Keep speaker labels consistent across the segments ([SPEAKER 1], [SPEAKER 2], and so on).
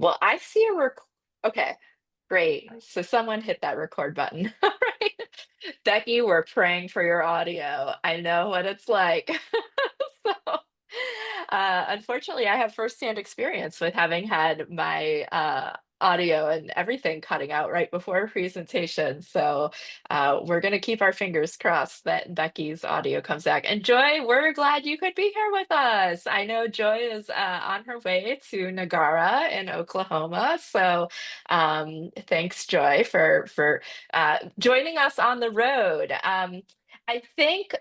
[SPEAKER 1] Well, I see a okay, great. So someone hit that record button. All right. Becky, we're praying for your audio. I know what it's like. So, unfortunately, I have firsthand experience with having had my audio and everything cutting out right before a presentation. So, we're going to keep our fingers crossed that Becky's audio comes back. And Joy, we're glad you could be here with us. I know Joy is on her way to Nagara in Oklahoma. So, thanks, Joy, for joining us on the road. I think,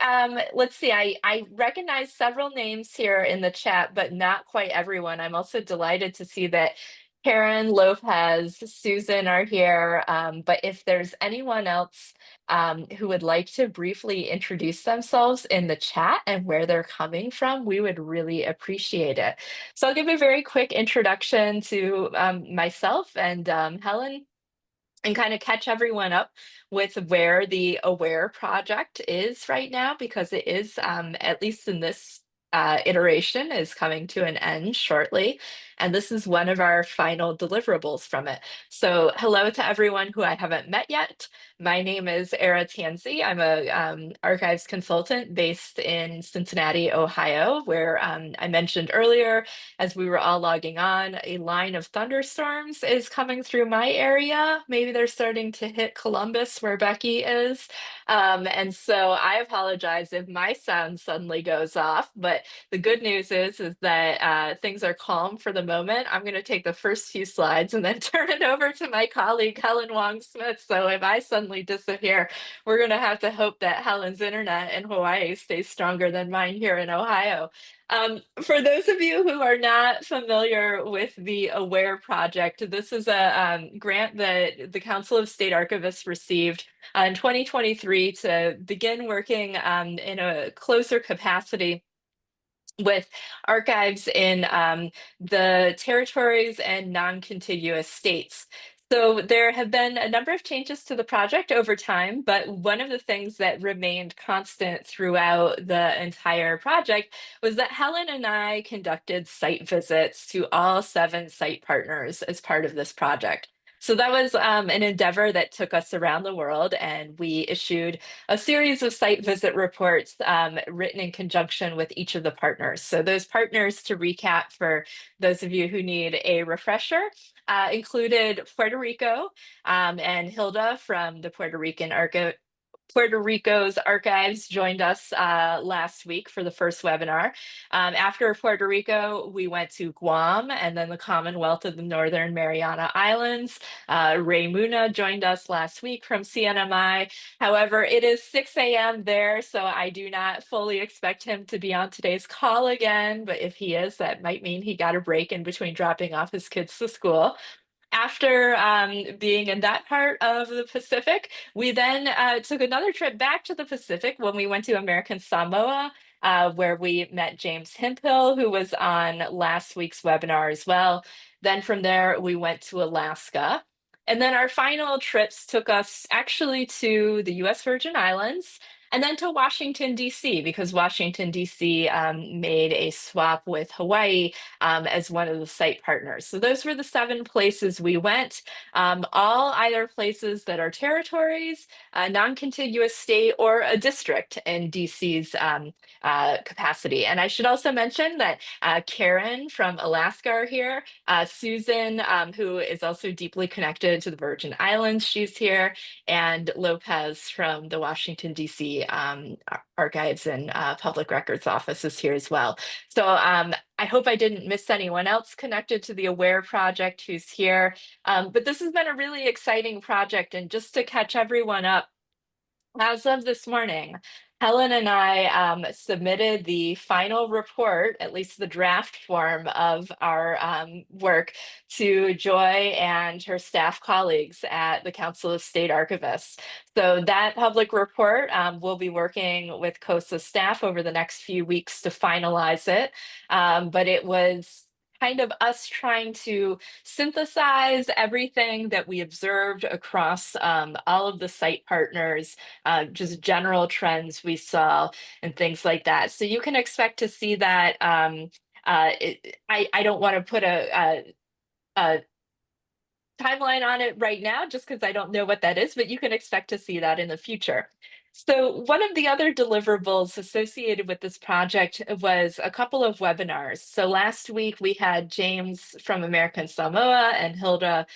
[SPEAKER 1] let's see, I recognize several names here in the chat, but not quite everyone. I'm also delighted to see that Karen, Lopez, Susan are here. But if there's anyone else who would like to briefly introduce themselves in the chat and where they're coming from, we would really appreciate it. So I'll give a very quick introduction to myself and Helen and kind of catch everyone up with where the AWARE project is right now, because it is, at least in this iteration, is coming to an end shortly. And this is one of our final deliverables from it. So hello to everyone who I haven't met yet. My name is Eira Tansey. I'm a archives consultant based in Cincinnati, Ohio, where I mentioned earlier, as we were all logging on, a line of thunderstorms is coming through my area. Maybe they're starting to hit Columbus, where Becky is. And so I apologize if my sound suddenly goes off, but the good news is that things are calm for the moment. I'm going to take the first few slides and then turn it over to my colleague, Helen Wong Smith. So if I suddenly disappear, we're going to have to hope that Helen's internet in Hawaii stays stronger than mine here in Ohio. For those of you who are not familiar with the AWARE project, this is a grant that the Council of State Archivists received in 2023 to begin working in a closer capacity with archives in the territories and non-contiguous states. So there have been a number of changes to the project over time, but one of the things that remained constant throughout the entire project was that Helen and I conducted site visits to all 7 site partners as part of this project. So that was an endeavor that took us around the world, and we issued a series of site visit reports written in conjunction with each of the partners. So those partners, to recap for those of you who need a refresher, included Puerto Rico, and Hilda from the Puerto Rico's archives joined us last week for the first webinar. After Puerto Rico, we went to Guam and then the Commonwealth of the Northern Mariana Islands. Ray Muna joined us last week from CNMI. However, it is 6 a.m. there, so I do not fully expect him to be on today's call again. But if he is, that might mean he got a break in between dropping off his kids to school. After being in that part of the Pacific, we then took another trip back to the Pacific when we went to American Samoa, where we met James Hemphill, who was on last week's webinar as well. Then from there, we went to Alaska. And then our final trips took us actually to the US Virgin Islands and then to Washington, D.C., because Washington, D.C. Made a swap with Hawaii as one of the site partners. So those were the 7 places we went, all either places that are territories, a non-contiguous state, or a district in DC's capacity. And I should also mention that Karen from Alaska are here, Susan, who is also deeply connected to the Virgin Islands, she's here, and Lopez from the Washington, D.C. Archives and Public Records Office is here as well. So I hope I didn't miss anyone else connected to the AWARE project who's here. But this has been a really exciting project. And just to catch everyone up, as of this morning, Helen and I submitted the final report, at least the draft form of our work, to Joy and her staff colleagues at the Council of State Archivists. So that public report, we'll be working with CoSA staff over the next few weeks to finalize it. But it was kind of us trying to synthesize everything that we observed across all of the site partners, just general trends we saw and things like that. So you can expect to see that. I don't want to put a timeline on it right now just because I don't know what that is, but you can expect to see that in the future. So one of the other deliverables associated with this project was a couple of webinars. So last week we had James from American Samoa and Hilda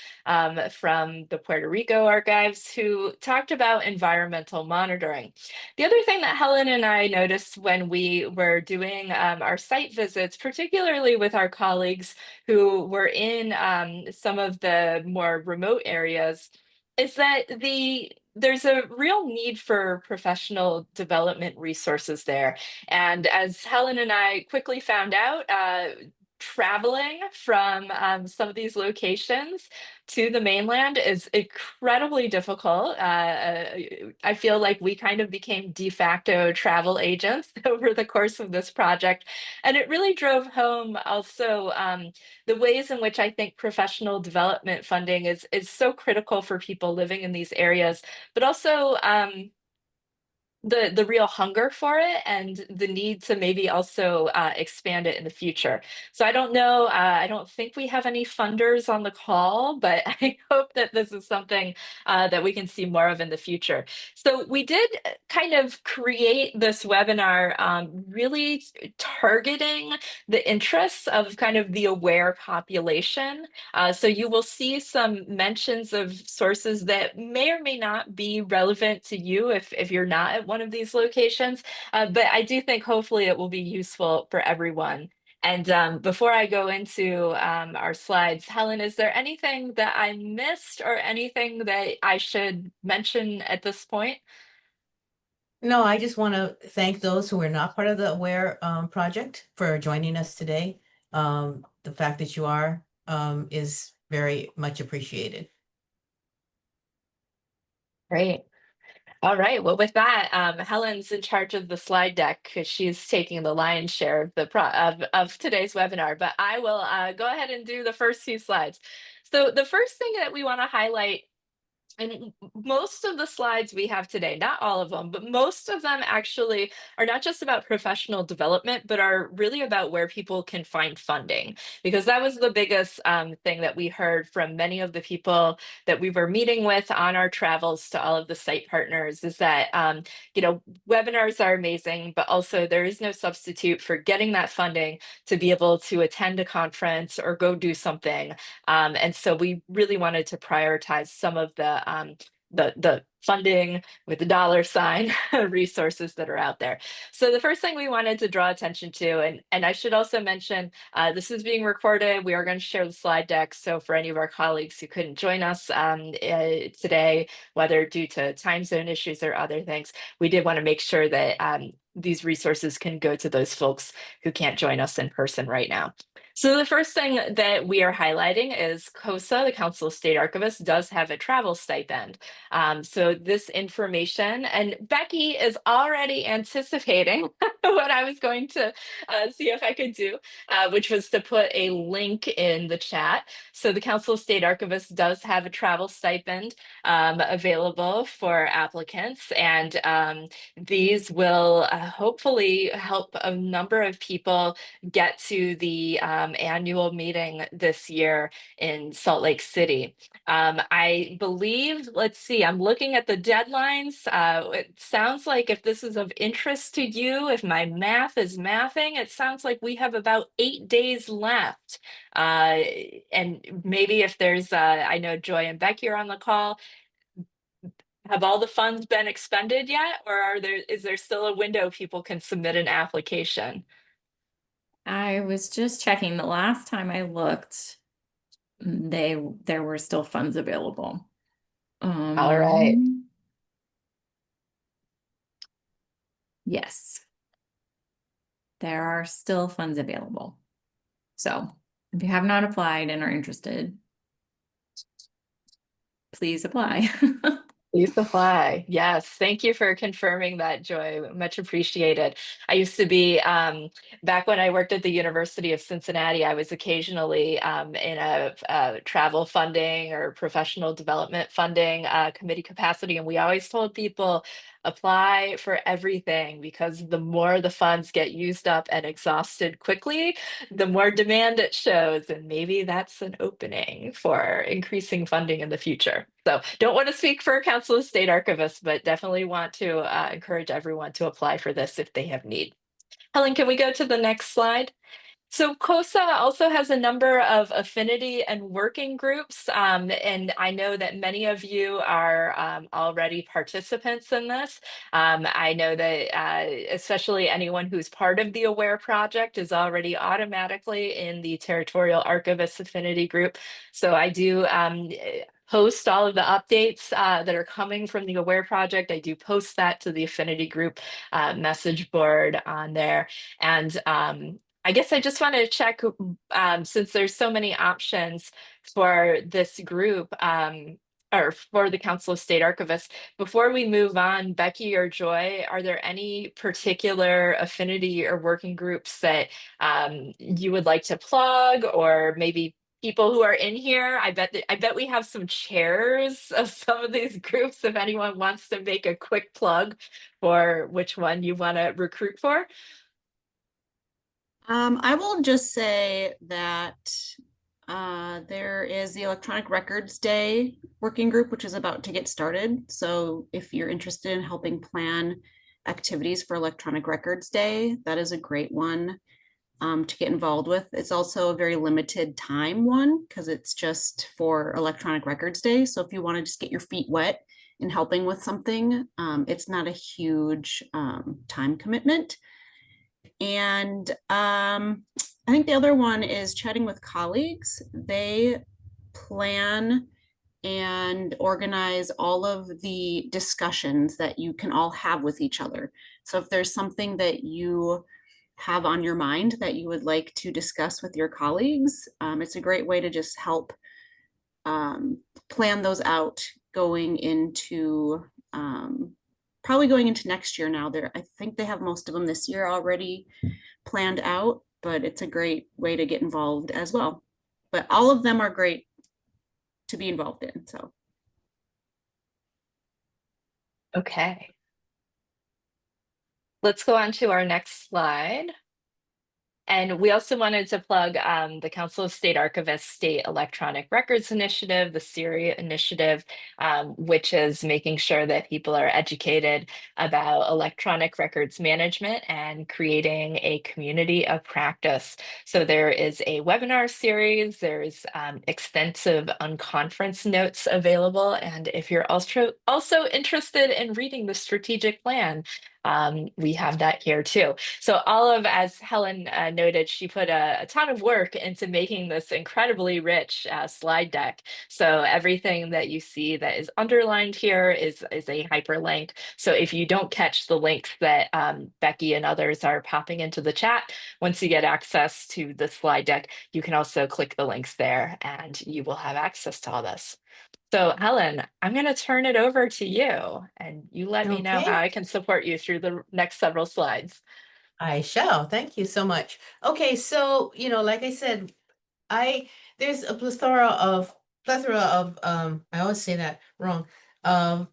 [SPEAKER 1] from the Puerto Rico archives who talked about environmental monitoring. The other thing that Helen and I noticed when we were doing our site visits, particularly with our colleagues who were in some of the more remote areas, is that there's a real need for professional development resources there. And as Helen and I quickly found out, traveling from some of these locations to the mainland is incredibly difficult. I feel like we kind of became de facto travel agents over the course of this project. And it really drove home also the ways in which I think professional development funding is so critical for people living in these areas, but also the real hunger for it and the need to maybe also expand it in the future. So I don't know, I don't think we have any funders on the call, but I hope that this is something that we can see more of in the future. So we did kind of create this webinar really targeting the interests of kind of the aware population. So you will see some mentions of sources that may or may not be relevant to you if you're not at one of these locations. But I do think hopefully it will be useful for everyone. And before I go into our slides, Helen, is there anything that I missed or anything that I should mention at this point?
[SPEAKER 2] No, I just want to thank those who are not part of the AWARE project for joining us today. The fact that you are is very much appreciated.
[SPEAKER 1] Great. All right. Well, with that, Helen's in charge of the slide deck because she's taking the lion's share of the of today's webinar. But I will go ahead and do the first few slides. So the first thing that we want to highlight, and most of the slides we have today, not all of them, but most of them actually are not just about professional development, but are really about where people can find funding. Because that was the biggest thing that we heard from many of the people that we were meeting with on our travels to all of the site partners is that, webinars are amazing, but also there is no substitute for getting that funding to be able to attend a conference or go do something. And so we really wanted to prioritize some of the funding with the dollar sign resources that are out there. So the first thing we wanted to draw attention to, and I should also mention, this is being recorded. We are going to share the slide deck. So for any of our colleagues who couldn't join us today, whether due to time zone issues or other things, we did want to make sure that these resources can go to those folks who can't join us in person right now. So the first thing that we are highlighting is CoSA, the Council of State Archivists, does have a travel stipend. So this information, and Becky is already anticipating what I was going to see if I could do, which was to put a link in the chat. So the Council of State Archivists does have a travel stipend available for applicants, and these will hopefully help a number of people get to the annual meeting this year in Salt Lake City. I believe, let's see, I'm looking at the deadlines. It sounds like if this is of interest to you, if my math is mathing, it sounds like we have about 8 days left. And maybe if there's, I know Joy and Becky are on the call, have all the funds been expended yet, or is there still a window people can submit an application?
[SPEAKER 3] I was just checking. The last time I looked, there were still funds available.
[SPEAKER 1] All right.
[SPEAKER 3] Yes. There are still funds available. So if you have not applied and are interested, please apply.
[SPEAKER 1] Please apply. Yes. Thank you for confirming that, Joy. Much appreciated. I used to be, back when I worked at the University of Cincinnati, I was occasionally in a travel funding or professional development funding committee capacity. And we always told people, apply for everything, because the more the funds get used up and exhausted quickly, the more demand it shows. And maybe that's an opening for increasing funding in the future. So don't want to speak for Council of State Archivists, but definitely want to encourage everyone to apply for this if they have need. Helen, can we go to the next slide? So CoSA also has a number of affinity and working groups, and I know that many of you are already participants in this. I know that especially anyone who's part of the AWARE project is already automatically in the Territorial Archivist Affinity Group. So I do post all of the updates that are coming from the AWARE project. I do post that to the affinity group message board on there. And I guess I just want to check, since there's so many options for this group, or for the Council of State Archivists, before we move on, Becky or Joy, are there any particular affinity or working groups that you would like to plug, or maybe people who are in here? I bet we have some chairs of some of these groups if anyone wants to make a quick plug for which one you want to recruit for.
[SPEAKER 4] I will just say that there is the Electronic Records Day working group, which is about to get started. So if you're interested in helping plan activities for Electronic Records Day, that is a great one to get involved with. It's also a very limited time one because it's just for Electronic Records Day. So if you want to just get your feet wet in helping with something, it's not a huge time commitment. And I think the other one is chatting with colleagues. They plan and organize all of the discussions that you can all have with each other. So if there's something that you have on your mind that you would like to discuss with your colleagues, it's a great way to just help plan those out going into probably going into next year now. I think they have most of them this year already planned out, but it's a great way to get involved as well. But all of them are great to be involved in, so.
[SPEAKER 1] Okay. Let's go on to our next slide. And we also wanted to plug the Council of State Archivists State Electronic Records Initiative, the SIRI initiative, which is making sure that people are educated about electronic records management and creating a community of practice. So there is a webinar series, there's extensive unconference notes available. And if you're also interested in reading the strategic plan, we have that here too. So as Helen noted, she put a ton of work into making this incredibly rich slide deck. So everything that you see that is underlined here is a hyperlink. So if you don't catch the links that Becky and others are popping into the chat, once you get access to the slide deck, you can also click the links there and you will have access to all this. So Helen, I'm going to turn it over to you and you let me know
[SPEAKER 2] Okay.
[SPEAKER 1] how I can support you through the next several slides.
[SPEAKER 2] I shall. Thank you so much. Okay, so like I said, there's a plethora of I always say that wrong, of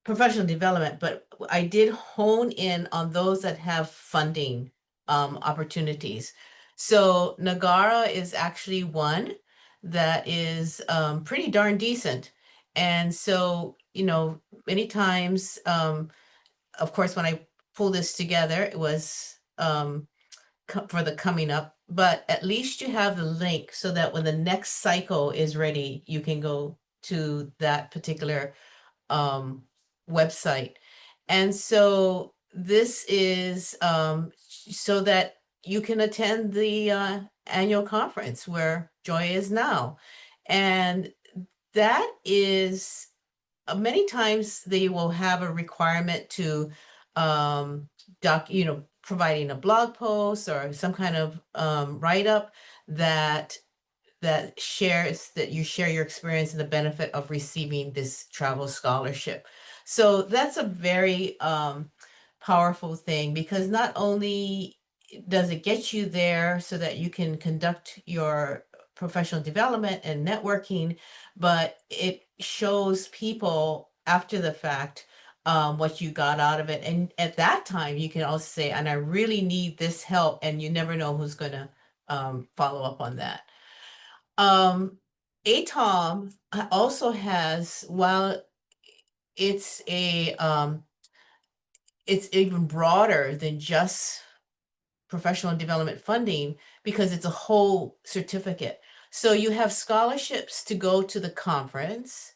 [SPEAKER 2] professional development, but I did hone in on those that have funding opportunities. So Nagara is actually one that is pretty darn decent. And so, many times, of course, when I pull this together, it was for the coming up, but at least you have the link so that when the next cycle is ready, you can go to that particular website. And so this is so that you can attend the annual conference where Joy is now. And that is many times they will have a requirement to providing a blog post or some kind of write-up that you share your experience and the benefit of receiving this travel scholarship. So that's a very powerful thing, because not only does it get you there so that you can conduct your professional development and networking, but it shows people after the fact what you got out of it. And at that time, you can also say, and I really need this help, and you never know who's going to follow up on that. ATOM also has, while it's it's even broader than just professional development funding because it's a whole certificate. So you have scholarships to go to the conference,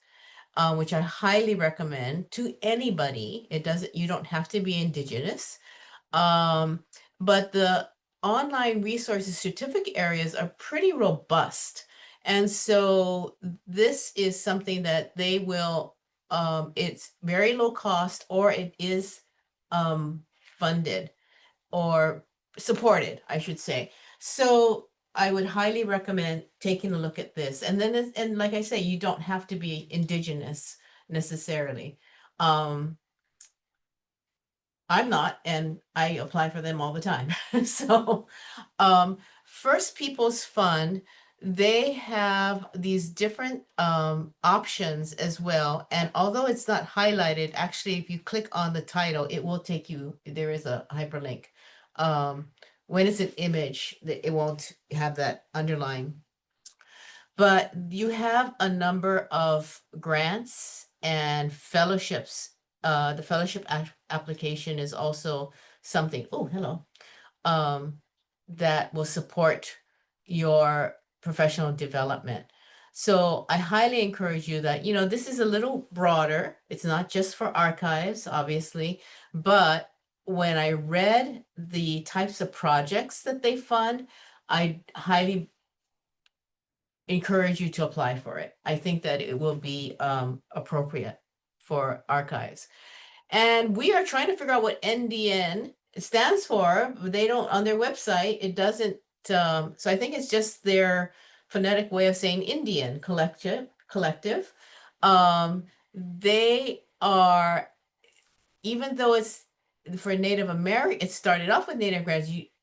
[SPEAKER 2] which I highly recommend to anybody. It doesn't, you don't have to be Indigenous. But the online resources certificate areas are pretty robust. And so this is something that they will, it's very low cost, or it is funded or supported, I should say. So I would highly recommend taking a look at this. And then, and like I say, you don't have to be Indigenous necessarily. I'm not, and I apply for them all the time. So, First People's Fund, they have these different options as well. And although it's not highlighted, actually, if you click on the title, it will take you, there is a hyperlink. When it's an image, it won't have that underline. But you have a number of grants and fellowships. The fellowship application is also something, oh, hello, that will support your professional development. So I highly encourage you that, you know, this is a little broader. It's not just for archives, obviously, but when I read the types of projects that they fund, I highly encourage you to apply for it. I think that it will be appropriate for archives. And we are trying to figure out what NDN stands for. They don't, on their website, it doesn't, so I think it's just their phonetic way of saying Indian collective. They are, even though it's for Native American, it started off with Native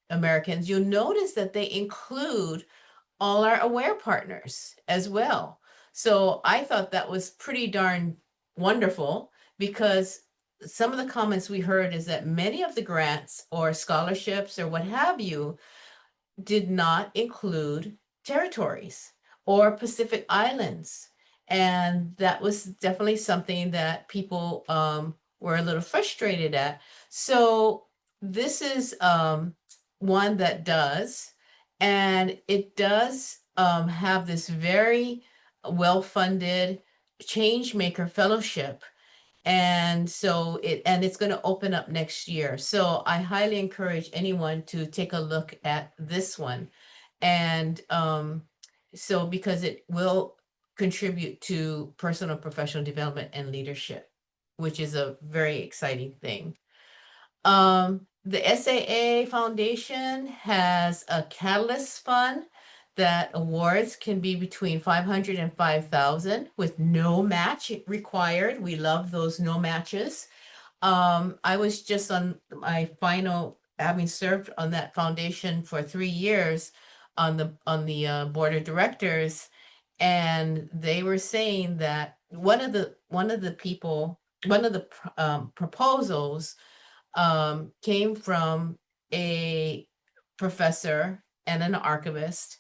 [SPEAKER 2] Americans, you'll notice that they include all our AWARE partners as well. So I thought that was pretty darn wonderful, because some of the comments we heard is that many of the grants or scholarships or what have you did not include territories or Pacific Islands. And that was definitely something that people were a little frustrated at. So this is one that does, and it does have this very well-funded Changemaker Fellowship. And so it's going to open up next year. So I highly encourage anyone to take a look at this one. And so because it will contribute to personal and professional development and leadership, which is a very exciting thing. The SAA Foundation has a Catalyst Fund that awards can be between 500 and 5,000 with no match required. We love those no matches. I was just on my final, having served on that foundation for 3 years on the board of directors, and they were saying that one of the proposals came from a professor and an archivist,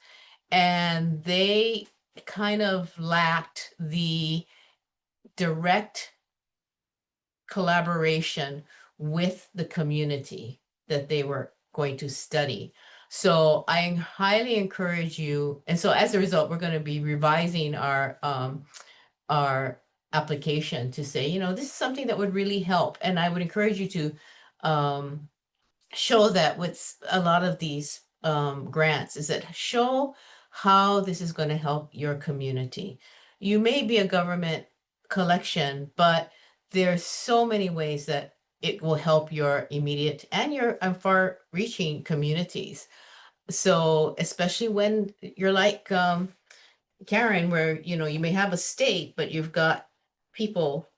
[SPEAKER 2] and they kind of lacked the direct collaboration with the community that they were going to study. So I highly encourage you. And so as a result, we're going to be revising our application to say, you know, this is something that would really help. And I would encourage you to show that with a lot of these grants, is that show how this is going to help your community. You may be a government collection, but there's so many ways that it will help your immediate and your far-reaching communities. So especially when you're like Karen, where, you know, you may have a state, but you've got people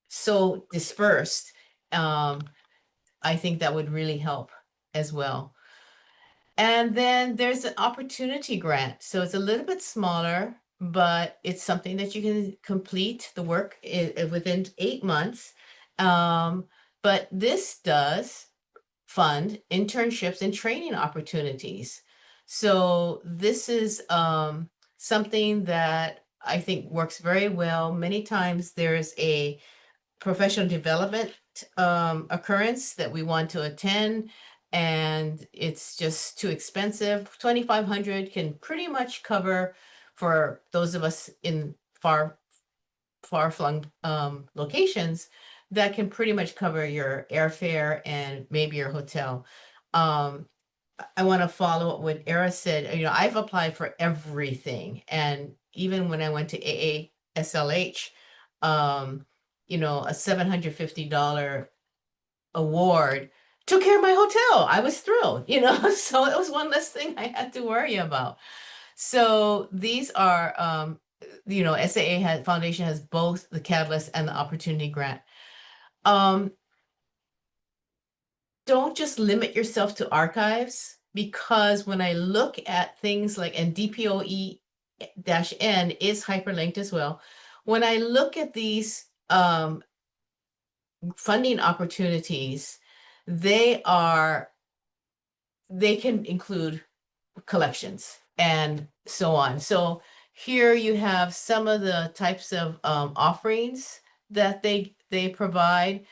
[SPEAKER 2] so dispersed, I think that would really help as well. And then there's an opportunity grant. So it's a little bit smaller. but it's something that you can complete the work within 8 months. But this does fund internships and training opportunities. So this is something that I think works very well. Many times there's a professional development occurrence that we want to attend, and it's just too expensive. 2,500 can pretty much cover, for those of us in far-flung locations, that can pretty much cover your airfare and maybe your hotel. I want to follow up what Eira said. You know, I've applied for everything, and even when I went to AASLH, you know, a $750 award took care of my hotel. I was thrilled, you know, so it was one less thing I had to worry about. So these are, you know, Foundation has both the Catalyst and the Opportunity Grant. Don't just limit yourself to archives, because when I look at things like, and DPOE-N is hyperlinked as well. When I look at these funding opportunities, they can include collections and so on. So here you have some of the types of offerings that they provide.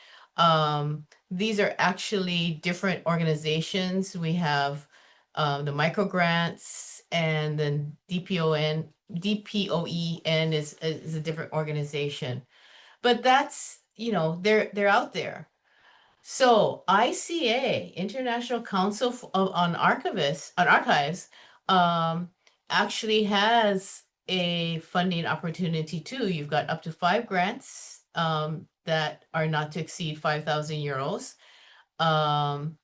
[SPEAKER 2] These are actually different organizations. We have the micro grants, and then DPOEN is a different organization. But that's, you know, they're out there. So ICA, International Council on Archivists, on Archives, actually has a funding opportunity too. You've got up to 5 grants that are not to exceed 5,000 euros. And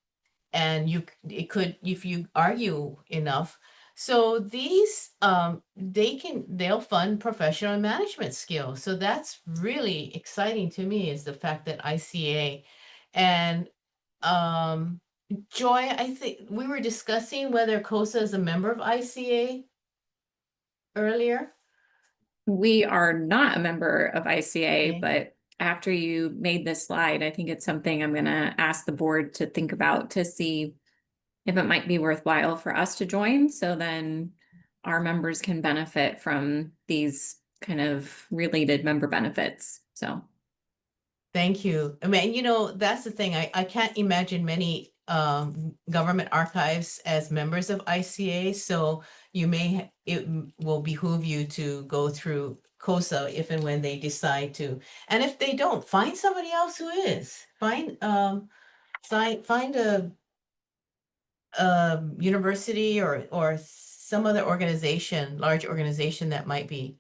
[SPEAKER 2] it could, if you argue enough. So these, they'll fund professional management skills. So that's really exciting to me, is the fact that ICA and Joy, I think we were discussing whether CoSA is a member of ICA earlier.
[SPEAKER 3] We are not a member of ICA,
[SPEAKER 2] Okay.
[SPEAKER 3] but after you made this slide, I think it's something I'm going to ask the board to think about, to see if it might be worthwhile for us to join. So then our members can benefit from these kind of related member benefits. So
[SPEAKER 2] Thank you. I mean, you know, that's the thing. I can't imagine many government archives as members of ICA. So it will behoove you to go through CoSA if and when they decide to. And if they don't, find somebody else who is. Find a university or some other organization, large organization that might be.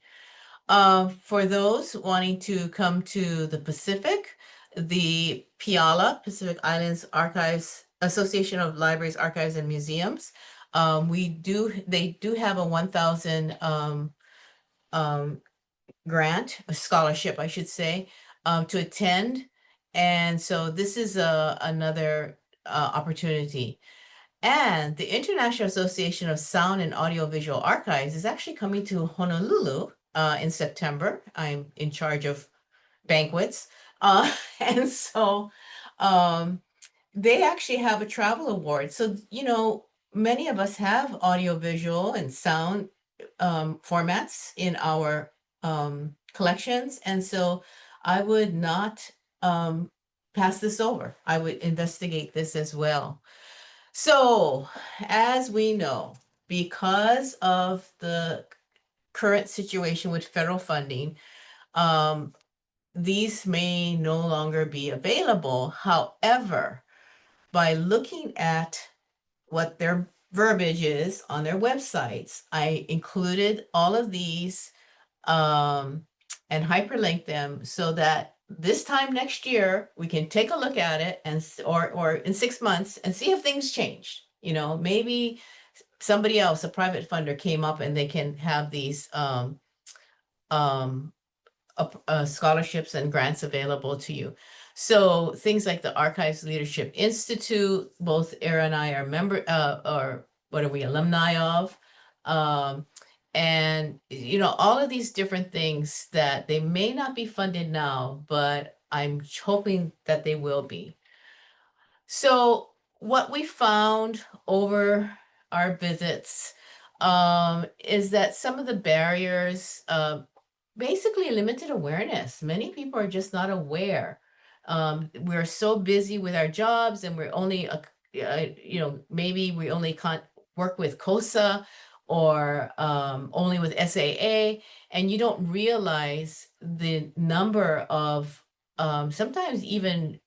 [SPEAKER 2] For those wanting to come to the Pacific, the PIALA, Pacific Islands Archives, Association of Libraries, Archives, and Museums, they do have a 1,000 grant, a scholarship, I should say, to attend. And so this is another opportunity. And the International Association of Sound and Audiovisual Archives is actually coming to Honolulu in September. I'm in charge of banquets. And so they actually have a travel award. So, you know, many of us have audiovisual and sound formats in our collections. And so I would not pass this over. I would investigate this as well. So, as we know, because of the current situation with federal funding, these may no longer be available. However, by looking at what their verbiage is on their websites, I included all of these and hyperlink them so that this time next year we can take a look at it, and or in 6 months, and see if things changed. You know, maybe somebody else, a private funder, came up and they can have these scholarships and grants available to you. So things like the Archives Leadership Institute, both Eira and I are member or what are we, alumni of. And, you know, all of these different things that they may not be funded now, but I'm hoping that they will be. So what we found over our visits is that some of the barriers, basically limited awareness. Many people are just not aware. We're so busy with our jobs, and we're only, you know, maybe we only can't work with CoSA or only with SAA, and you don't realize the number of sometimes even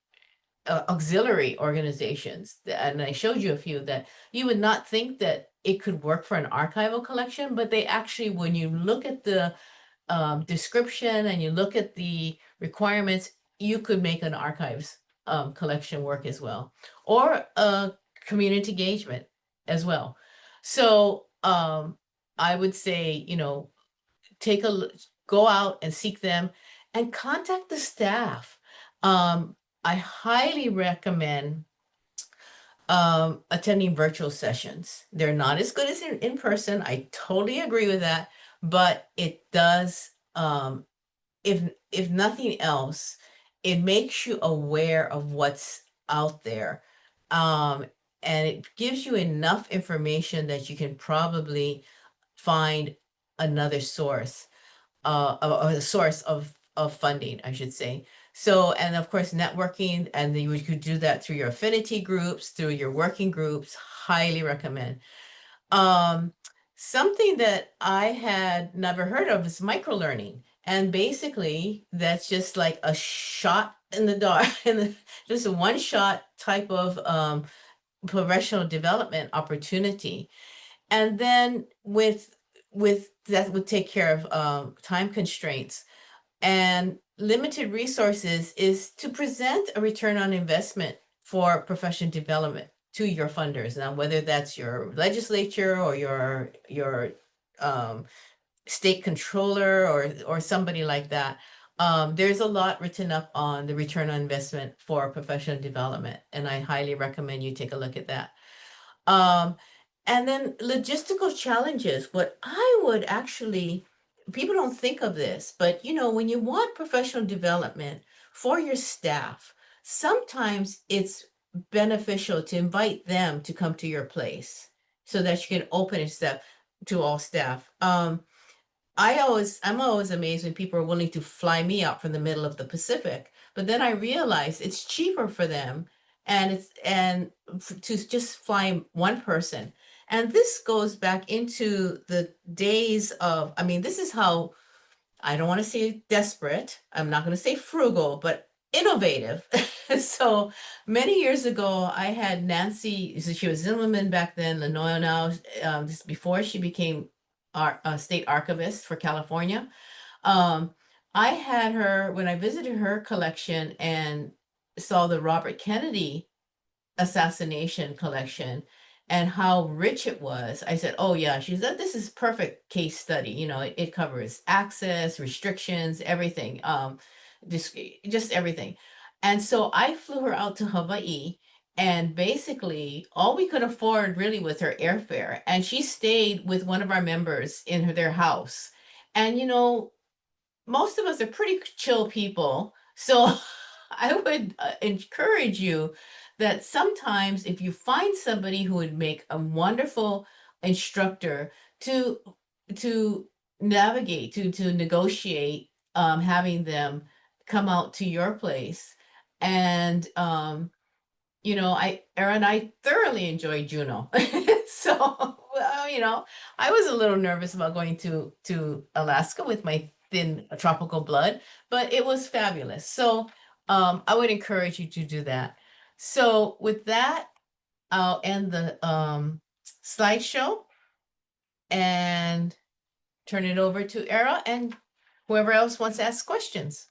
[SPEAKER 2] auxiliary organizations. And I showed you a few that you would not think that it could work for an archival collection, but they actually, when you look at the description and you look at the requirements, you could make an archives collection work as well, or community engagement as well. So I would say, you know, take a look, go out and seek them, and contact the staff. I highly recommend attending virtual sessions. They're not as good as in person. I totally agree with that, but it does, if nothing else, it makes you aware of what's out there. And it gives you enough information that you can probably find another source, a source of funding, I should say. So, and of course, networking, and then you could do that through your affinity groups, through your working groups. Highly recommend. Something that I had never heard of is microlearning. And basically, that's just like a shot in the dark, just a one shot type of professional development opportunity. And then with that would take care of time constraints and limited resources, is to present a return on investment for professional development to your funders. Now, whether that's your legislature or your state controller or somebody like that, there's a lot written up on the return on investment for professional development, and I highly recommend you take a look at that. And then logistical challenges. What I would actually, people don't think of this, but you know, when you want professional development for your staff, sometimes it's beneficial to invite them to come to your place so that you can open it up to all staff. I'm always amazed when people are willing to fly me out from the middle of the Pacific, but then I realize it's cheaper for them, to just fly one person. And this goes back into the days of, I mean, this is how, I don't want to say desperate, I'm not going to say frugal, but innovative. So many years ago, I had Nancy, so she was Zimmerman back then, Lenoyo now, just before she became our state archivist for California. I had her, when I visited her collection and saw the Robert Kennedy assassination collection and how rich it was, I said, oh yeah, she said, this is perfect case study. You know, it covers access, restrictions, everything, just everything. And so I flew her out to Hawaii, and basically all we could afford really was her airfare. And she stayed with one of our members in their house. And, you know, most of us are pretty chill people. So I would encourage you that sometimes if you find somebody who would make a wonderful instructor to navigate, to negotiate, having them come out to your place. And you know, Eira and I thoroughly enjoyed Juneau. So, well, you know, I was a little nervous about going to Alaska with my thin tropical blood, but it was fabulous. So, I would encourage you to do that. So with that, I'll end the slideshow and turn it over to Eira and whoever else wants to ask questions.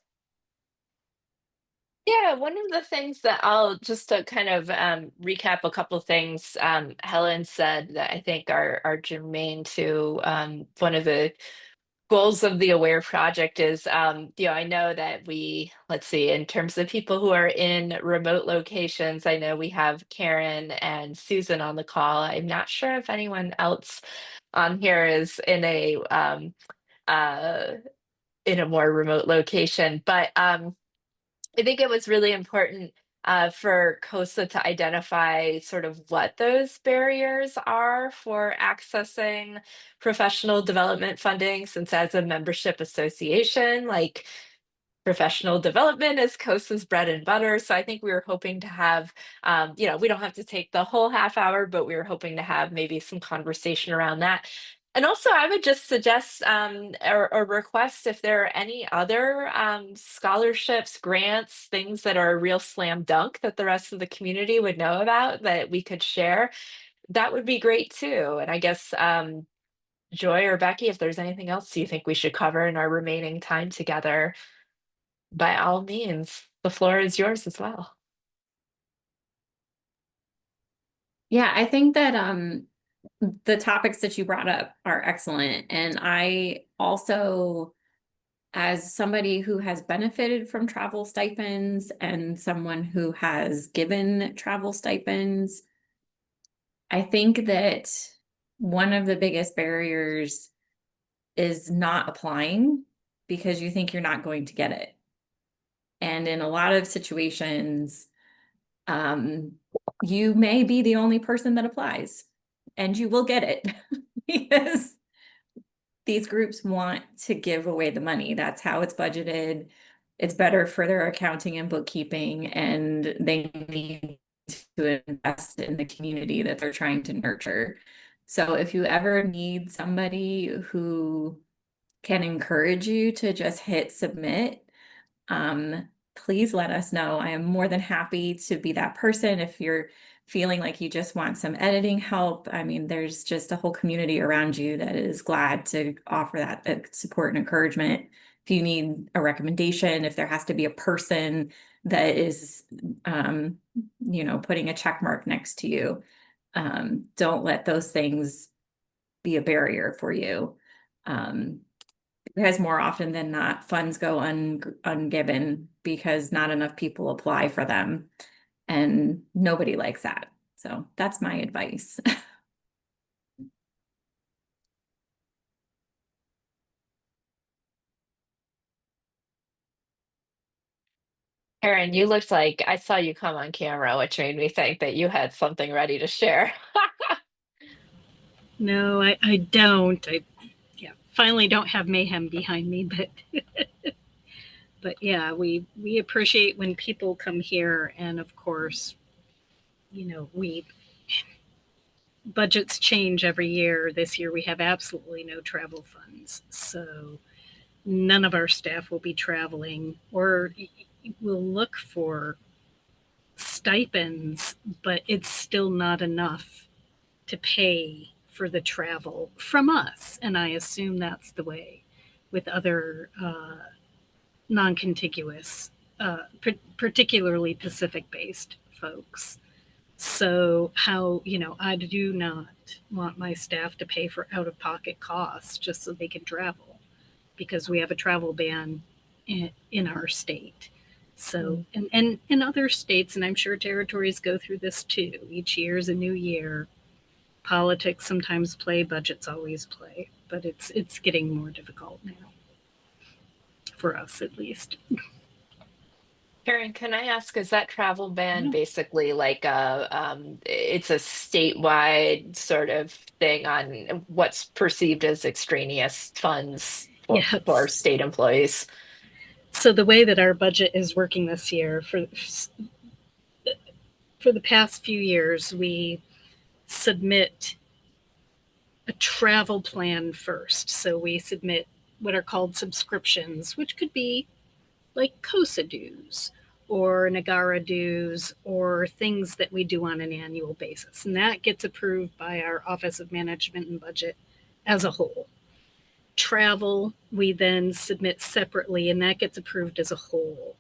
[SPEAKER 1] Yeah, one of the things that I'll just to kind of recap a couple things Helen said that I think are germane to one of the goals of the AWARE project is, I know that let's see, in terms of people who are in remote locations, I know we have Karen and Susan on the call. I'm not sure if anyone else on here is uh, in a more remote location, but I think it was really important for CoSA to identify sort of what those barriers are for accessing professional development funding, since as a membership association, like professional development is CoSA's bread and butter. So I think we were hoping to have, we don't have to take the whole half hour, but we were hoping to have maybe some conversation around that. And also, I would just suggest or request if there are any other scholarships, grants, things that are a real slam dunk that the rest of the community would know about that we could share. That would be great too. And I guess Joy or Becky, if there's anything else you think we should cover in our remaining time together, by all means, the floor is yours as well.
[SPEAKER 3] Yeah, I think that the topics that you brought up are excellent. And I also, as somebody who has benefited from travel stipends and someone who has given travel stipends, I think that one of the biggest barriers is not applying because you think you're not going to get it. And in a lot of situations, you may be the only person that applies and you will get it because these groups want to give away the money. That's how it's budgeted. It's better for their accounting and bookkeeping, and they need to invest in the community that they're trying to nurture. So if you ever need somebody who can encourage you to just hit submit, please let us know. I am more than happy to be that person. If you're feeling like you just want some editing help, I mean, there's just a whole community around you that is glad to offer that support and encouragement. If you need a recommendation, if there has to be a person that is, putting a check mark next to you, don't let those things be a barrier for you. Because more often than not, funds go ungiven because not enough people apply for them, and nobody likes that. So that's my advice.
[SPEAKER 1] Erin, you looked like I saw you come on camera, which made me think that you had something ready to share.
[SPEAKER 5] No, I don't. I finally don't have mayhem behind me, but but yeah, we appreciate when people come here, and of course, we budgets change every year. This year we have absolutely no travel funds, so none of our staff will be traveling, or we'll look for stipends, but it's still not enough to pay for the travel from us. And I assume that's the way with other non-contiguous, particularly Pacific-based folks. So I do not want my staff to pay for out-of-pocket costs just so they can travel, because we have a travel ban in our state. So, and in other states, and I'm sure territories go through this too, each year is a new year. Politics sometimes play, budgets always play, but it's getting more difficult now, for us at least.
[SPEAKER 1] Karen, can I ask, is that travel ban basically like it's a statewide sort of thing on what's perceived as extraneous funds for state employees?
[SPEAKER 5] So the way that our budget is working this year, for the past few years, we submit a travel plan first. So we submit what are called subscriptions, which could be like CoSA dues or Nagara dues or things that we do on an annual basis. And that gets approved by our Office of Management and Budget as a whole. Travel, we then submit separately, and that gets approved as a whole.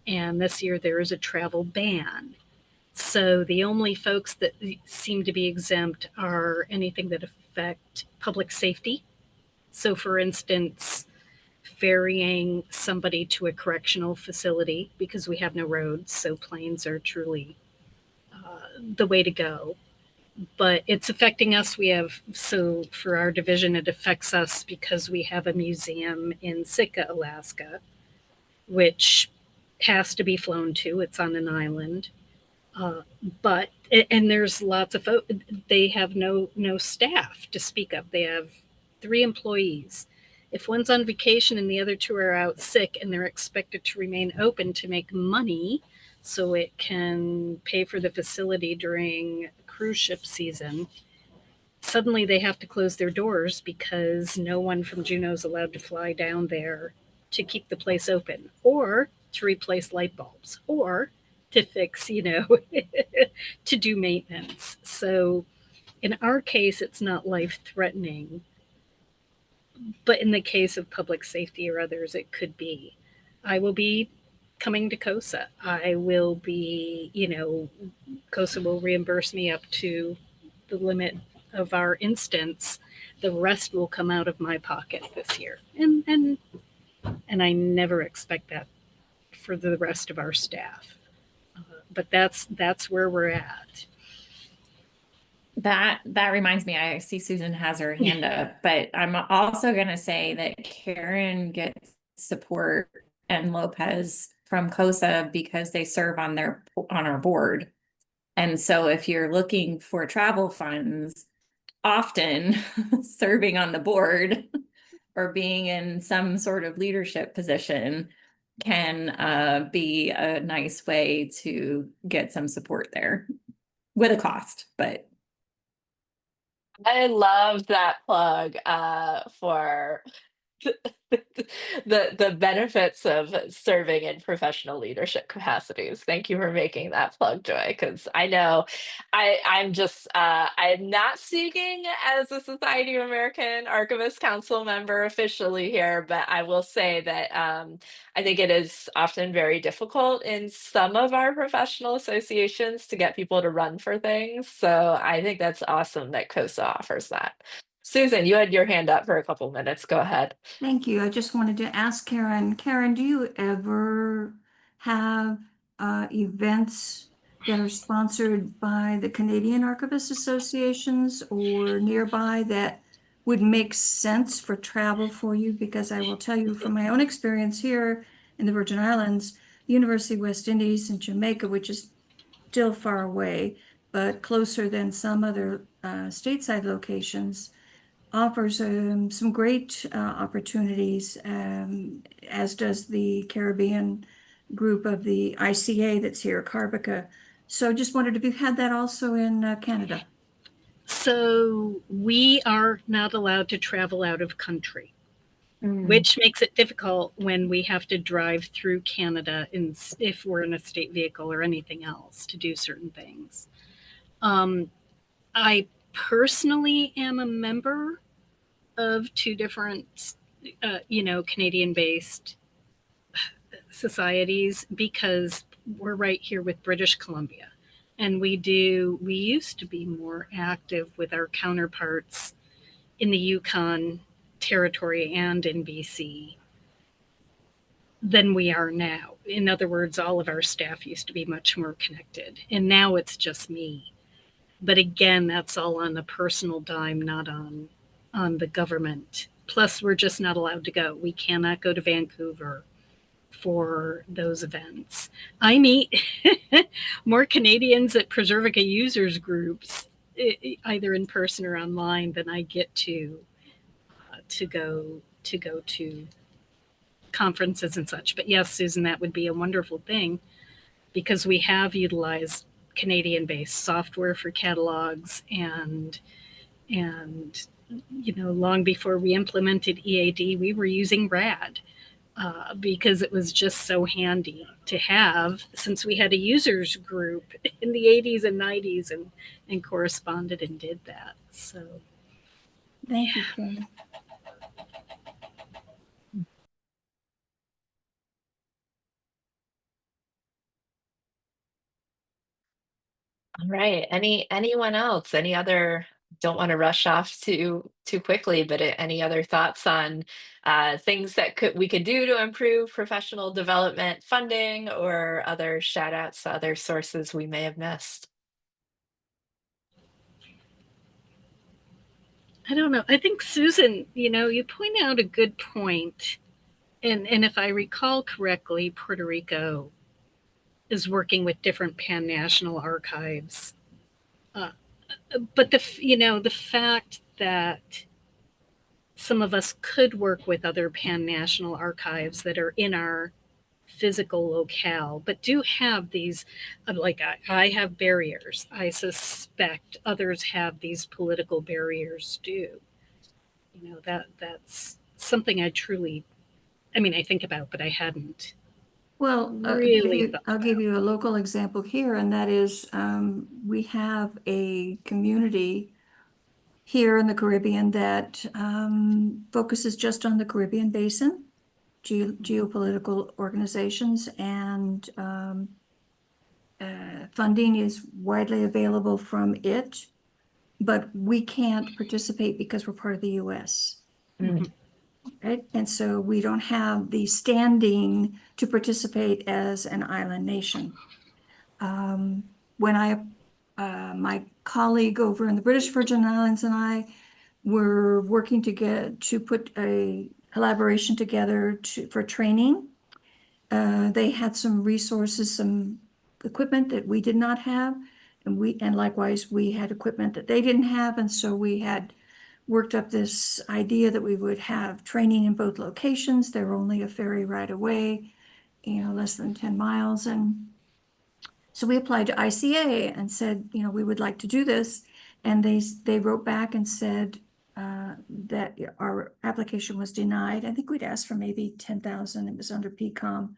[SPEAKER 5] And this year there is a travel ban. So the only folks that seem to be exempt are anything that affect public safety. So for instance, ferrying somebody to a correctional facility because we have no roads, so planes are truly the way to go. But it's affecting us. So for our division, it affects us because we have a museum in Sitka, Alaska, which has to be flown to. It's on an island. But and there's lots of folks. They have no staff to speak of. They have 3 employees. If one's on vacation and the other 2 are out sick, and they're expected to remain open to make money so it can pay for the facility during cruise ship season, suddenly they have to close their doors because no one from Juneau is allowed to fly down there to keep the place open, or to replace light bulbs, or to fix, to do maintenance. So in our case, it's not life threatening, but in the case of public safety or others, it could be. I will be coming to CoSA. I will be, CoSA will reimburse me up to the limit of our instance. The rest will come out of my pocket this year. And I never expect that for the rest of our staff. But that's where we're at.
[SPEAKER 3] That reminds me, I see Susan has her hand up, but I'm also going to say that Karen gets support and Lopez from CoSA because they serve on our board. And so if you're looking for travel funds, often serving on the board or being in some sort of leadership position can be a nice way to get some support there with a cost, but
[SPEAKER 1] I love that plug for the benefits of serving in professional leadership capacities. Thank you for making that plug, Joy, because I know I'm not speaking as a Society of American Archivists Council member officially here, but I will say that I think it is often very difficult in some of our professional associations to get people to run for things. So I think that's awesome that CoSA offers that. Susan, you had your hand up for a couple minutes. Go ahead.
[SPEAKER 6] Thank you. I just wanted to ask Karen. Karen, do you ever have events that are sponsored by the Canadian Archivist Associations or nearby that would make sense for travel for you? Because I will tell you from my own experience here in the Virgin Islands, the University of West Indies and Jamaica, which is still far away, but closer than some other stateside locations, offers some great opportunities, as does the Caribbean group of the ICA that's here, Carbica. So just wondered if you had that also in Canada.
[SPEAKER 5] So we are not allowed to travel out of country, which makes it difficult when we have to drive through Canada if we're in a state vehicle or anything else to do certain things. I personally am a member of 2 different, Canadian-based societies because we're right here with British Columbia. And we used to be more active with our counterparts in the Yukon Territory and in BC than we are now. In other words, all of our staff used to be much more connected. And now it's just me. But again, that's all on a personal dime, not on the government. Plus, we're just not allowed to go. We cannot go to Vancouver for those events. I meet more Canadians at Preservica users groups, either in person or online, than I get to go to conferences and such. But yes, Susan, that would be a wonderful thing because we have utilized Canadian-based software for catalogs and long before we implemented EAD, we were using RAD because it was just so handy to have since we had a users group in the 80s and 90s and corresponded and did that. So
[SPEAKER 6] Thank you, Karen.
[SPEAKER 1] All right. Anyone else? Any other don't want to rush off too quickly, but any other thoughts on things that we could do to improve professional development funding, or other shout outs to other sources we may have missed?
[SPEAKER 5] I don't know. I think Susan, you point out a good point. And if I recall correctly, Puerto Rico is working with different pan-national archives. But the fact that some of us could work with other pan-national archives that are in our physical locale, but do have these, like I have barriers. I suspect others have these political barriers too. That's something I think about, but I hadn't
[SPEAKER 6] Well,
[SPEAKER 5] really thought
[SPEAKER 6] I'll give you a local example here, and that is we have a community here in the Caribbean that focuses just on the Caribbean basin, geopolitical organizations, and funding is widely available from it, but we can't participate because we're part of the US.
[SPEAKER 1] Mm.
[SPEAKER 6] Right? And so we don't have the standing to participate as an island nation. When my colleague over in the British Virgin Islands and I were working to put a collaboration together for training, they had some resources, some equipment that we did not have, and likewise we had equipment that they didn't have, and so we had worked up this idea that we would have training in both locations. They were only a ferry ride away, less than 10 miles. And so we applied to ICA and said, we would like to do this. And they wrote back and said that our application was denied. I think we'd asked for maybe 10,000. It was under PCOM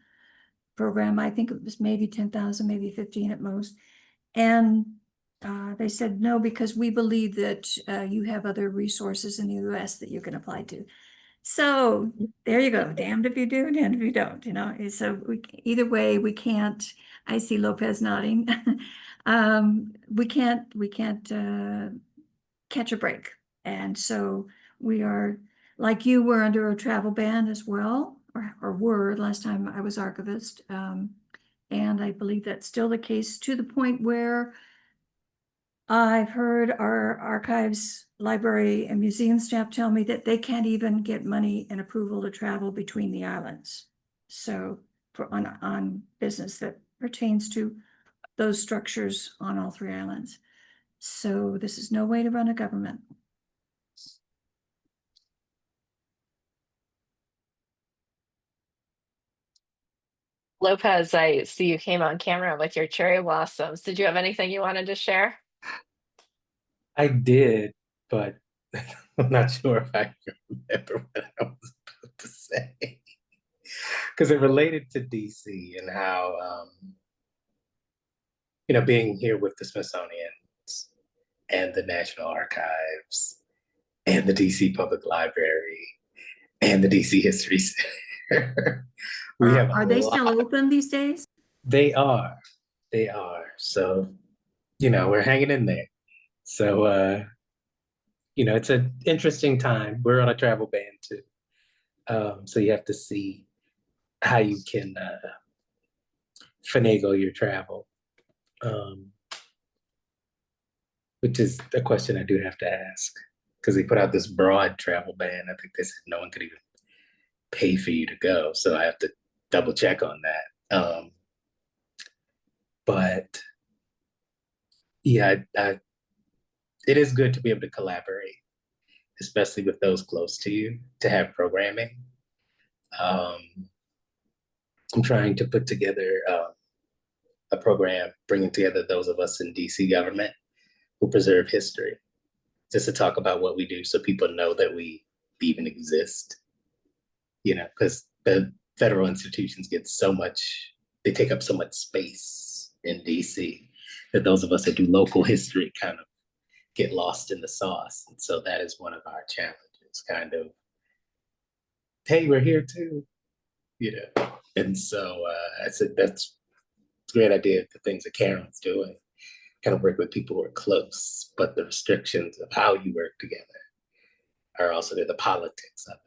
[SPEAKER 6] program. I think it was maybe 10,000, maybe 15 at most. And they said no, because we believe that you have other resources in the US that you can apply to. So there you go. Damned if you do, damned if you don't. So either way, we can't. I see Lopez nodding. We can't catch a break, and so we are, like you, were under a travel ban as well, or were last time I was archivist, and I believe that's still the case, to the point where I've heard our archives, library, and museum staff tell me that they can't even get money and approval to travel between the islands. So on business that pertains to those structures on all three islands. So this is no way to run a government.
[SPEAKER 1] Lopez, I see you came on camera with your cherry blossoms. Did you have anything you wanted to share?
[SPEAKER 7] I did, but I'm not sure if I remember what I was about to say. Because it related to DC and how, being here with the Smithsonian's and the National Archives and the DC Public Library and the DC History Center.
[SPEAKER 6] Are they still open these days?
[SPEAKER 7] They are. So, we're hanging in there. So, it's an interesting time. We're on a travel ban too. So you have to see how you can finagle your travel, which is a question I do have to ask, because they put out this broad travel ban. I think they said no one could even pay for you to go. So I have to double check on that. But yeah, it is good to be able to collaborate, especially with those close to you, to have programming. I'm trying to put together a program bringing together those of us in DC government who preserve history, just to talk about what we do so people know that we even exist. Because the federal institutions they take up so much space in DC that those of us that do local history kind of get lost in the sauce. And so that is one of our challenges, kind of, hey, we're here too, And so I said, that's a great idea, the things that Karen's doing, kind of work with people who are close, but the restrictions of how you work together are also there, the politics of it,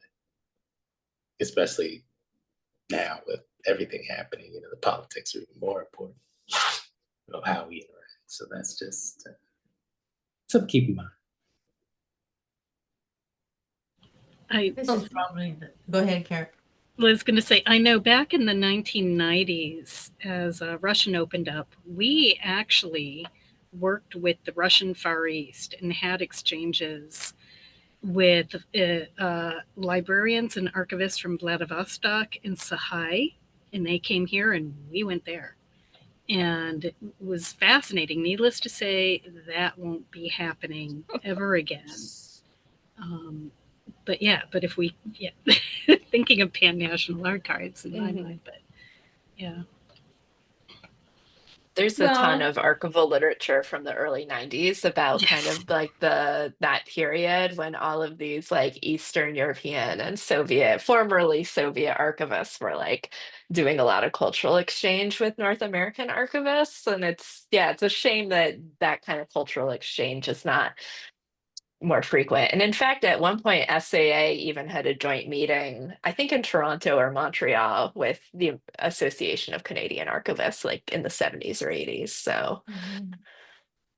[SPEAKER 7] especially now with everything happening, the politics are even more important of how we interact. So that's just something to keep in mind.
[SPEAKER 2] This is probably go ahead, Karen.
[SPEAKER 5] I was going to say, I know back in the 1990s, as Russian opened up, we actually worked with the Russian Far East and had exchanges with librarians and archivists from Vladivostok and Sahai, and they came here and we went there. And it was fascinating. Needless to say, that won't be happening ever again. But if we, thinking of pan-national archives in my mind, but yeah.
[SPEAKER 1] There's a ton of archival literature from the early 90s about kind of like that period when all of these like Eastern European and formerly Soviet archivists were like doing a lot of cultural exchange with North American archivists. And it's a shame that that kind of cultural exchange is not more frequent. And in fact, at one point, SAA even had a joint meeting, I think in Toronto or Montreal, with the Association of Canadian Archivists, like in the 70s or 80s. So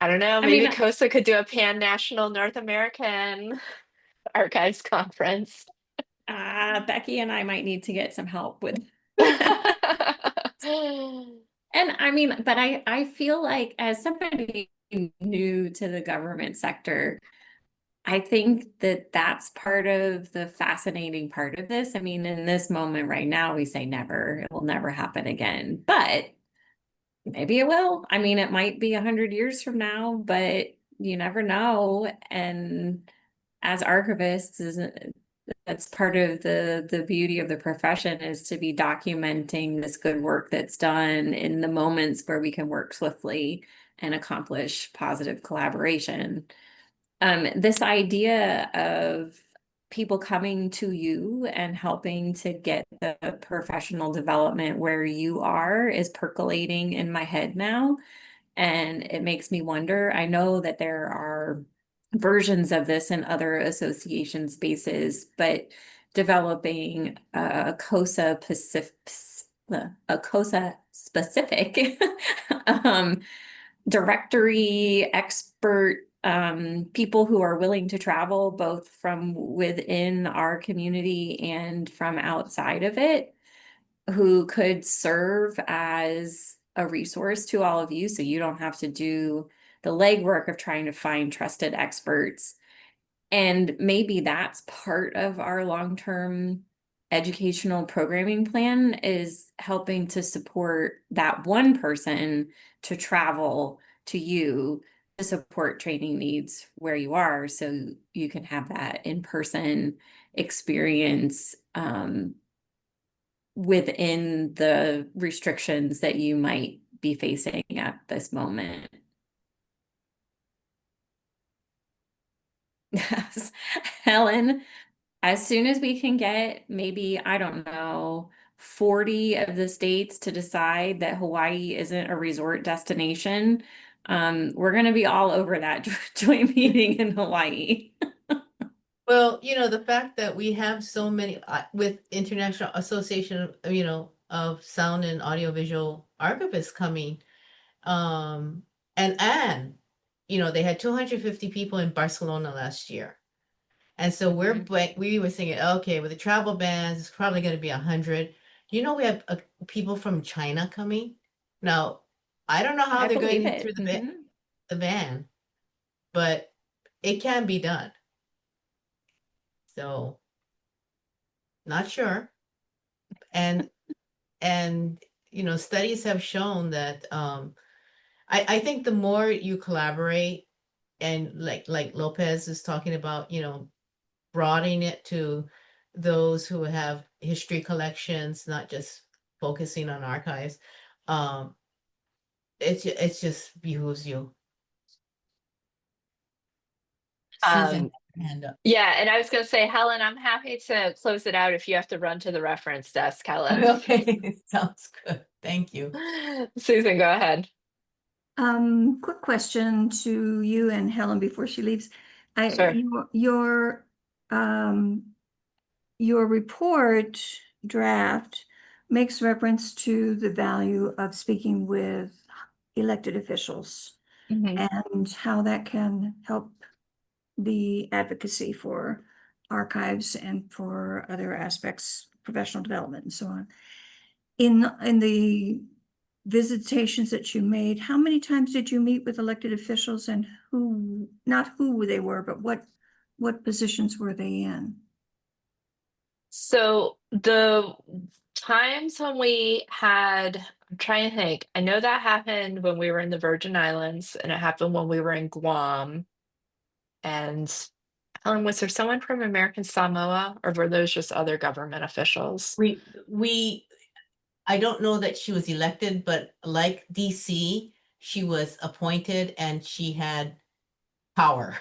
[SPEAKER 1] I don't know, maybe CoSA could do a pan-national North American archives conference.
[SPEAKER 3] Becky and I might need to get some help with. And but I feel like as somebody new to the government sector, I think that that's part of the fascinating part of this. In this moment right now, we say never, it will never happen again, but maybe it will. It might be 100 years from now, but you never know. And as archivists, that's part of the beauty of the profession, is to be documenting this good work that's done in the moments where we can work swiftly and accomplish positive collaboration. This idea of people coming to you and helping to get the professional development where you are is percolating in my head now. And it makes me wonder. I know that there are versions of this in other association spaces, but developing a CoSA specific directory expert, people who are willing to travel both from within our community and from outside of it, who could serve as a resource to all of you, so you don't have to do the legwork of trying to find trusted experts. And maybe that's part of our long-term educational programming plan, is helping to support that one person to travel to you to support training needs where you are, so you can have that in-person experience within the restrictions that you might be facing at this moment. Yes, Helen, as soon as we can get maybe, I don't know, 40 of the states to decide that Hawaii isn't a resort destination, we're going to be all over that joint meeting in Hawaii.
[SPEAKER 2] Well, the fact that we have so many with International Association, of Sound and Audiovisual Archivists coming, and they had 250 people in Barcelona last year. And so we were thinking, okay, with the travel bans, it's probably going to be 100. We have people from China coming. Now, I don't know how they're going through the ban, but it can be done. So, not sure. And studies have shown that I think the more you collaborate, and like Lopez is talking about, broadening it to those who have history collections, not just focusing on archives, it's just behooves you. Susan, hand up.
[SPEAKER 1] Yeah, and I was going to say, Helen, I'm happy to close it out if you have to run to the reference desk, Helen.
[SPEAKER 2] Okay, sounds good. Thank you.
[SPEAKER 1] Susan, go ahead.
[SPEAKER 6] Quick question to you and Helen before she leaves.
[SPEAKER 1] Sure.
[SPEAKER 6] Your report draft makes reference to the value of speaking with elected officials
[SPEAKER 1] Mhm.
[SPEAKER 6] and how that can help the advocacy for archives and for other aspects, professional development and so on. In the visitations that you made, how many times did you meet with elected officials, and who, not who they were, but what positions were they in?
[SPEAKER 1] So the times when we had, I'm trying to think, I know that happened when we were in the Virgin Islands, and it happened when we were in Guam. And was there someone from American Samoa, or were those just other government officials?
[SPEAKER 2] I don't know that she was elected, but like DC, she was appointed and she had power.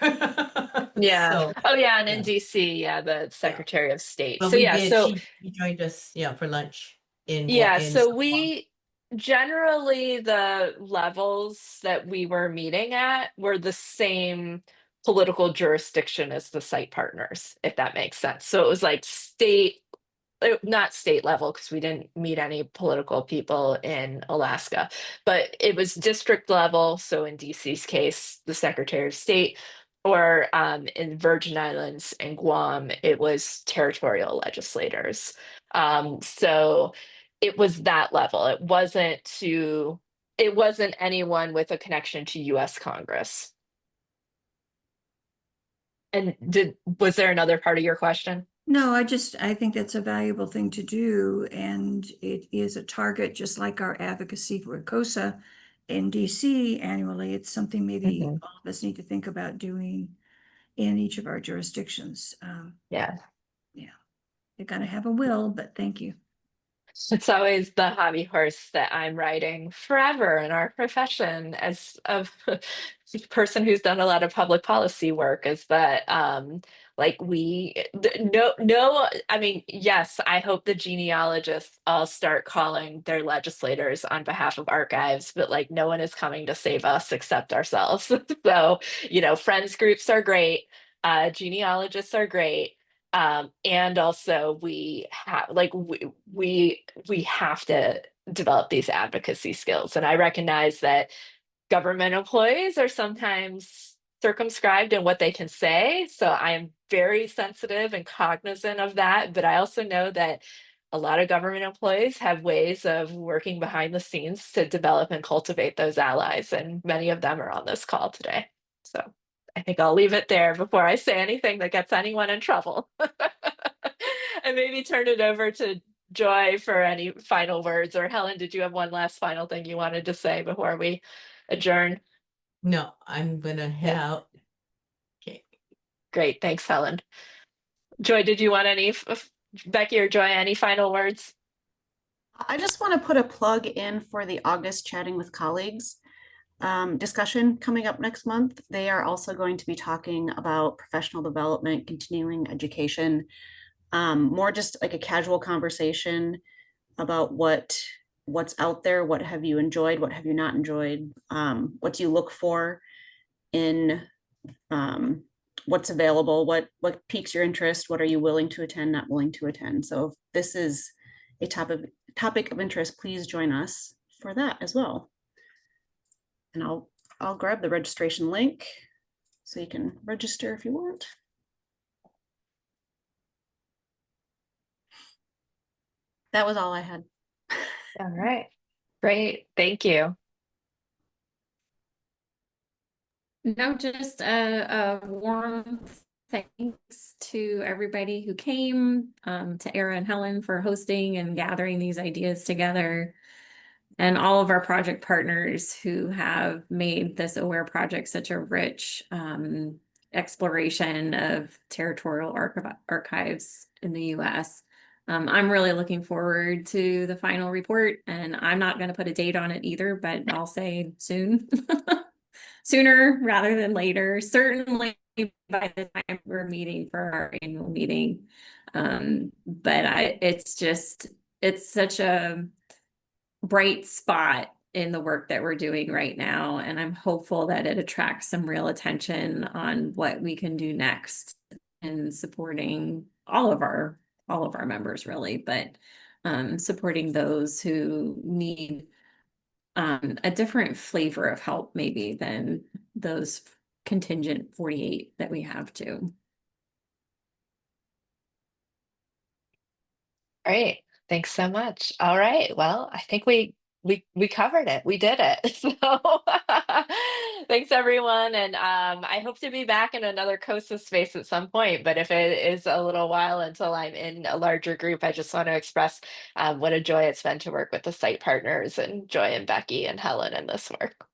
[SPEAKER 1] Yeah.
[SPEAKER 2] So,
[SPEAKER 1] Oh, yeah. And in
[SPEAKER 2] yeah.
[SPEAKER 1] DC, yeah, the Secretary of State.
[SPEAKER 2] But
[SPEAKER 1] So,
[SPEAKER 2] we
[SPEAKER 1] yeah.
[SPEAKER 2] did,
[SPEAKER 1] So,
[SPEAKER 2] she joined us, yeah, for lunch in
[SPEAKER 1] yeah.
[SPEAKER 2] in
[SPEAKER 1] So,
[SPEAKER 2] Samoa.
[SPEAKER 1] we generally, the levels that we were meeting at were the same political jurisdiction as the site partners, if that makes sense. So, it was like state, not state level, because we didn't meet any political people in Alaska, but it was district level. So in DC's case, the Secretary of State, or in Virgin Islands and Guam, it was territorial legislators. So it was that level. It wasn't anyone with a connection to US Congress. And was there another part of your question?
[SPEAKER 6] No, I think that's a valuable thing to do, and it is a target, just like our advocacy for CoSA in DC annually. It's something maybe
[SPEAKER 1] Mhm.
[SPEAKER 6] all of us need to think about doing in each of our jurisdictions.
[SPEAKER 1] Yeah.
[SPEAKER 6] Yeah, you gotta have a will, but thank you.
[SPEAKER 1] It's always the hobby horse that I'm riding forever in our profession as a person who's done a lot of public policy work, is that like no, I mean, yes, I hope the genealogists all start calling their legislators on behalf of archives, but like no one is coming to save us except ourselves. So, friends groups are great, genealogists are great, and also we have we have to develop these advocacy skills. And I recognize that government employees are sometimes circumscribed in what they can say, so I am very sensitive and cognizant of that. But I also know that a lot of government employees have ways of working behind the scenes to develop and cultivate those allies, and many of them are on this call today. So I think I'll leave it there before I say anything that gets anyone in trouble. And maybe turn it over to Joy for any final words. Or Helen, did you have one last final thing you wanted to say before we adjourn?
[SPEAKER 2] No, I'm gonna head
[SPEAKER 1] Yeah.
[SPEAKER 2] out. Okay.
[SPEAKER 1] Great. Thanks, Helen. Joy, did you want Becky or Joy, any final words?
[SPEAKER 4] I just want to put a plug in for the August Chatting with Colleagues discussion coming up next month. They are also going to be talking about professional development, continuing education, more just like a casual conversation about what's out there, what have you enjoyed, what have you not enjoyed, what do you look for in what's available, what piques your interest, what are you willing to attend, not willing to attend. So if this is a topic of interest, please join us for that as well. And I'll grab the registration link so you can register if you want. That was all I had.
[SPEAKER 1] All right. Great. Thank you.
[SPEAKER 3] No, just a warm thanks to everybody who came, to Eira and Helen for hosting and gathering these ideas together, and all of our project partners who have made this AWARE project such a rich exploration of territorial archives in the US. I'm really looking forward to the final report, and I'm not going to put a date on it either, but I'll say soon. Sooner rather than later, certainly by the time we're meeting for our annual meeting. But it's such a bright spot in the work that we're doing right now. And I'm hopeful that it attracts some real attention on what we can do next in supporting all of our members, really, but supporting those who need a different flavor of help maybe than those contingent 48 that we have too.
[SPEAKER 1] Great. Thanks so much. All right. Well, I think we covered it. We did it. So thanks everyone. And I hope to be back in another CoSA space at some point. But if it is a little while until I'm in a larger group, I just want to express what a joy it's been to work with the site partners and Joy and Becky and Helen in this work.